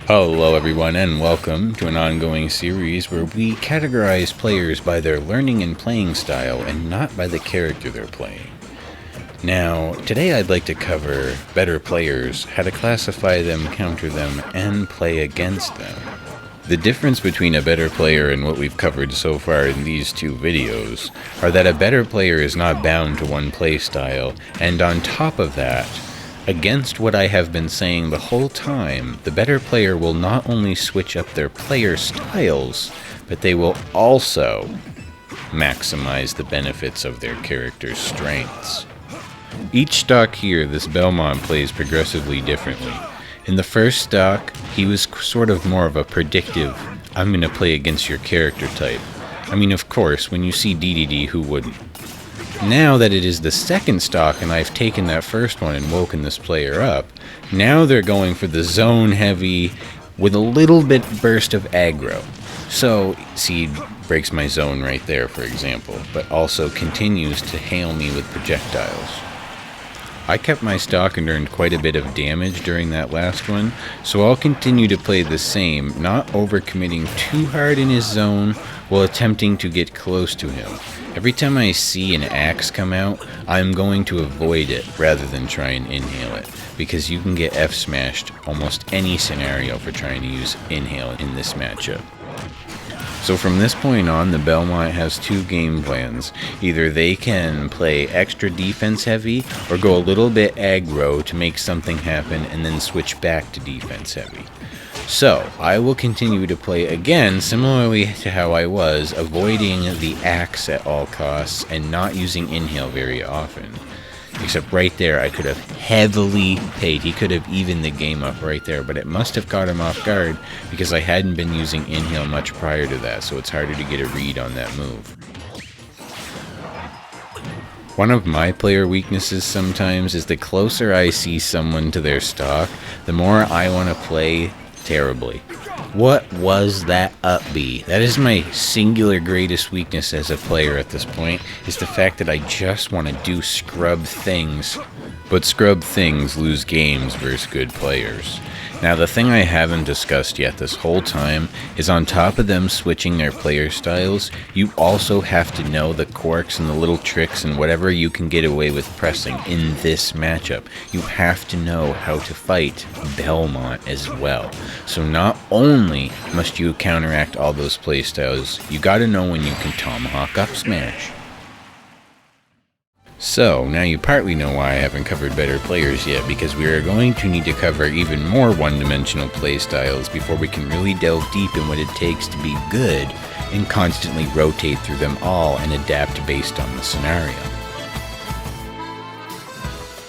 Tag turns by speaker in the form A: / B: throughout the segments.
A: Hello everyone and welcome to an ongoing series where we categorize players by their learning and playing style and not by the character they're playing. Now, today I'd like to cover better players, how to classify them, counter them, and play against them. The difference between a better player and what we've covered so far in these two videos are that a better player is not bound to one playstyle, and on top of that, against what I have been saying the whole time, the better player will not only switch up their player styles, but they will also maximize the benefits of their character's strengths. Each stock here, this Belmont plays progressively differently. In the first stock, he was sort of more of a predictive, I'm going to play against your character type. I mean, of course, when you see DDD, who wouldn't? Now that it is the second stock and I've taken that first one and woken this player up, now they're going for the zone heavy with a little bit burst of aggro. So, Seed breaks my zone right there, for example, but also continues to hail me with projectiles. I kept my stock and earned quite a bit of damage during that last one, so I'll continue to play the same, not overcommitting too hard in his zone while attempting to get close to him. Every time I see an axe come out, I'm going to avoid it rather than try and inhale it, because you can get F-smashed almost any scenario for trying to use inhale in this matchup. So from this point on, the Belmont has two game plans. Either they can play extra defense heavy, or go a little bit aggro to make something happen and then switch back to defense heavy. So, I will continue to play again, similarly to how I was, avoiding the axe at all costs and not using inhale very often. Except right there, I could have heavily paid. He could have evened the game up right there, but it must have caught him off guard because I hadn't been using inhale much prior to that, so it's harder to get a read on that move. One of my player weaknesses sometimes is the closer I see someone to their stock, the more I want to play terribly. What was that up B? That is my singular greatest weakness as a player at this point, is the fact that I just want to do scrub things. But scrub things lose games versus good players. Now the thing I haven't discussed yet this whole time is on top of them switching their player styles, you also have to know the quirks and the little tricks and whatever you can get away with pressing in this matchup. You have to know how to fight Belmont as well. So not only must you counteract all those playstyles, you gotta know when you can tomahawk up smash. So, now you partly know why I haven't covered better players yet, because we are going to need to cover even more one-dimensional playstyles before we can really delve deep in what it takes to be good and constantly rotate through them all and adapt based on the scenario.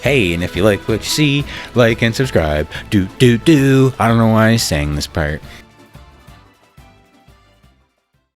A: Hey, and if you like what you see, like and subscribe. I don't know why I sang this part.